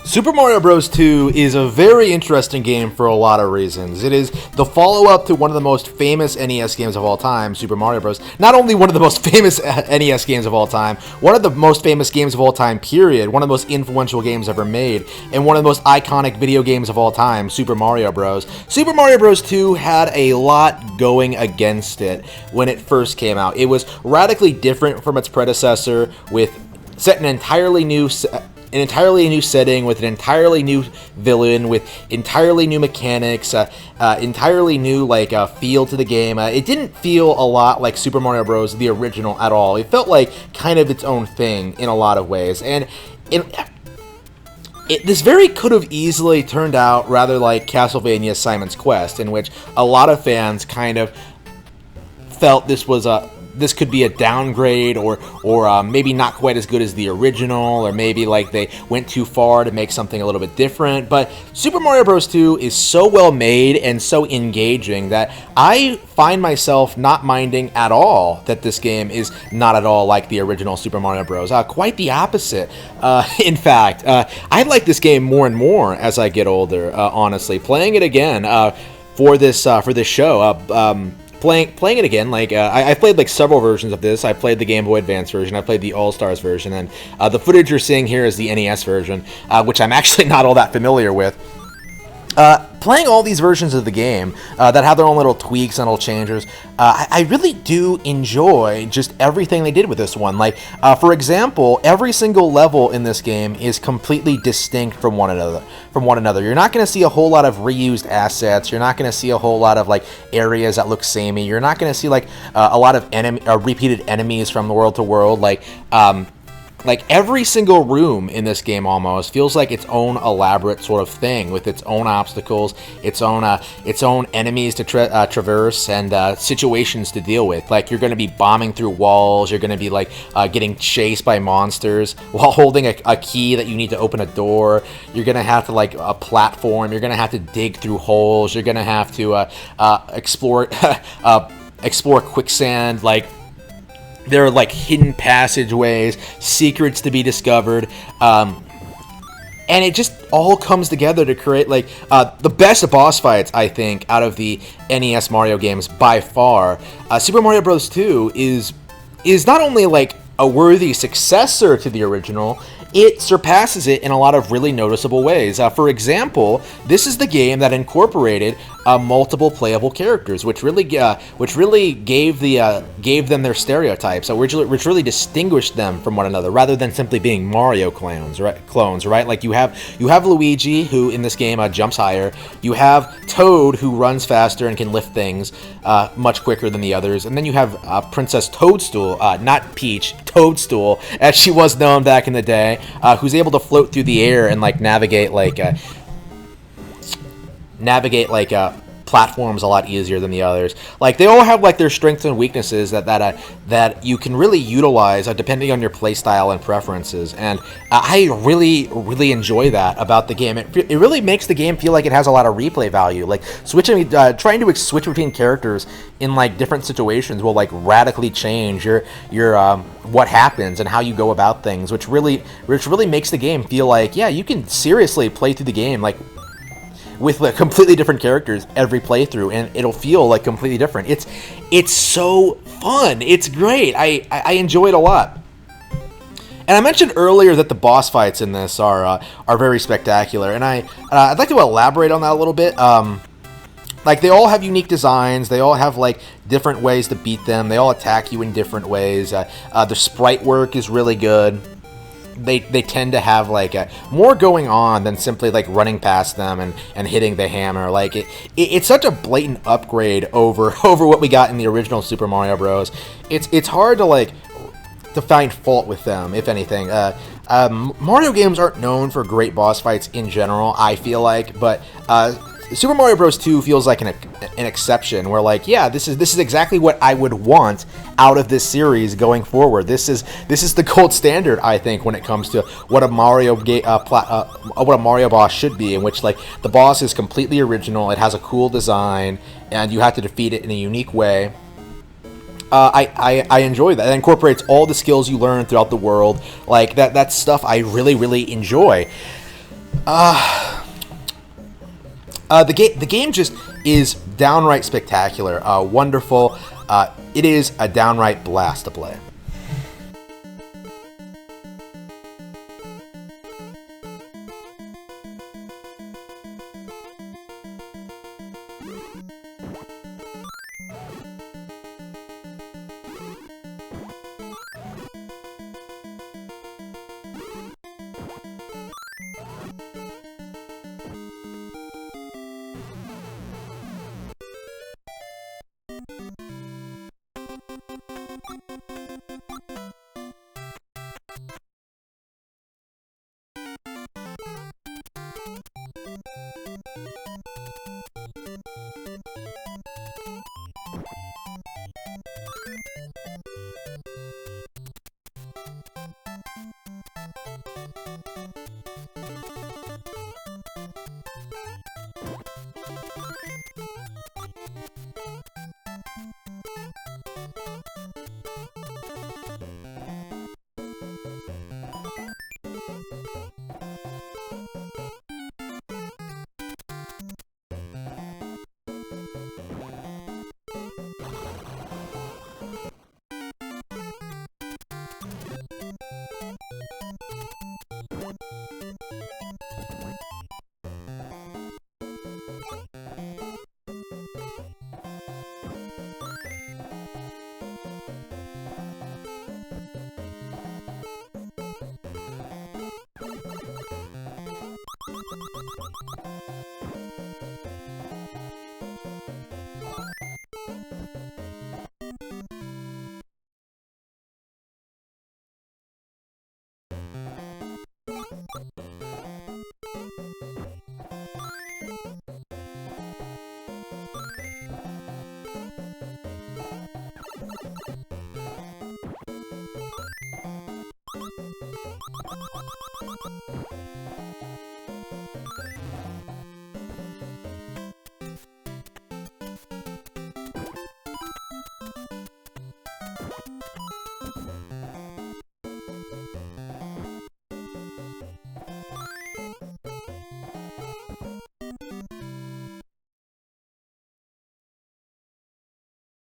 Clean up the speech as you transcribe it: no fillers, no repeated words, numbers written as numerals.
Super Mario Bros. 2 is a very interesting game for a lot of reasons. It is the follow-up to one of the most famous NES games of all time, Super Mario Bros. Not only one of the most famous NES games of all time, one of the most famous games of all time, period, one of the most influential games ever made, and one of the most iconic video games of all time, Super Mario Bros. Super Mario Bros. 2 had a lot going against it when it first came out. It was radically different from its predecessor, with set an entirely new setting, with an entirely new villain, with entirely new mechanics, entirely new feel to the game. It didn't feel a lot like Super Mario Bros. The original at all. It felt like kind of its own thing in a lot of ways, and this very could have easily turned out rather like Castlevania Simon's Quest, in which a lot of fans kind of felt this could be a downgrade, or maybe not quite as good as the original, or maybe like they went too far to make something a little bit different. But Super Mario Bros. 2 is so well made and so engaging that I find myself not minding at all that this game is not at all like the original Super Mario Bros. Quite the opposite. In fact, I like this game more and more as I get older, honestly. Playing it again for this show, Playing it again, I played several versions of this. I played the Game Boy Advance version, I played the All-Stars version, and the footage you're seeing here is the NES version, which I'm actually not all that familiar with. Playing all these versions of the game that have their own little tweaks and little changes, I really do enjoy just everything they did with this one. For example, every single level in this game is completely distinct from one another. You're not going to see a whole lot of reused assets. You're not going to see a whole lot of areas that look samey. You're not going to see a lot of repeated enemies from the world to world. Every single room in this game almost feels like its own elaborate sort of thing, with its own obstacles, its own enemies to traverse, and situations to deal with. You're going to be bombing through walls. You're going to be getting chased by monsters while holding a key that you need to open a door. You're going to have to a platform. You're going to have to dig through holes. You're going to have to explore explore quicksand. There are hidden passageways, secrets to be discovered, and it just all comes together to create the best boss fights, I think, out of the NES Mario games by far. Super Mario Bros. 2 is not only a worthy successor to the original, it surpasses it in a lot of really noticeable ways. For example, this is the game that incorporated multiple playable characters, which really gave them their stereotypes, which really distinguished them from one another, rather than simply being Mario clones, right? You have Luigi, who in this game jumps higher. You have Toad, who runs faster and can lift things much quicker than the others, and then you have Princess Toadstool, not Peach, Toadstool, as she was known back in the day, who's able to float through the air and navigate platforms a lot easier than the others. They all have their strengths and weaknesses that you can really utilize depending on your playstyle and preferences. And I really enjoy that about the game. It really makes the game feel like it has a lot of replay value. Trying to switch between characters in different situations will radically change your what happens and how you go about things, which really makes the game feel you can seriously play through the game with completely different characters every playthrough, and it'll feel completely different. It's so fun. It's great. I enjoy it a lot. And I mentioned earlier that the boss fights in this are very spectacular, and I'd like to elaborate on that a little bit. They all have unique designs. They all have different ways to beat them. They all attack you in different ways. The sprite work is really good. They tend to have more going on than simply running past them and hitting the hammer. It's such a blatant upgrade over what we got in the original Super Mario Bros. It's hard to find fault with them, if anything. Mario games aren't known for great boss fights in general, I feel but Super Mario Bros. 2 feels like an exception, where this is exactly what I would want out of this series going forward. This is the gold standard, I think, when it comes to what a Mario boss should be, in which the boss is completely original. It has a cool design, and you have to defeat it in a unique way. I enjoy that. It incorporates all the skills you learn throughout the world. That stuff I really enjoy. The game just is downright spectacular, wonderful. It is a downright blast to play.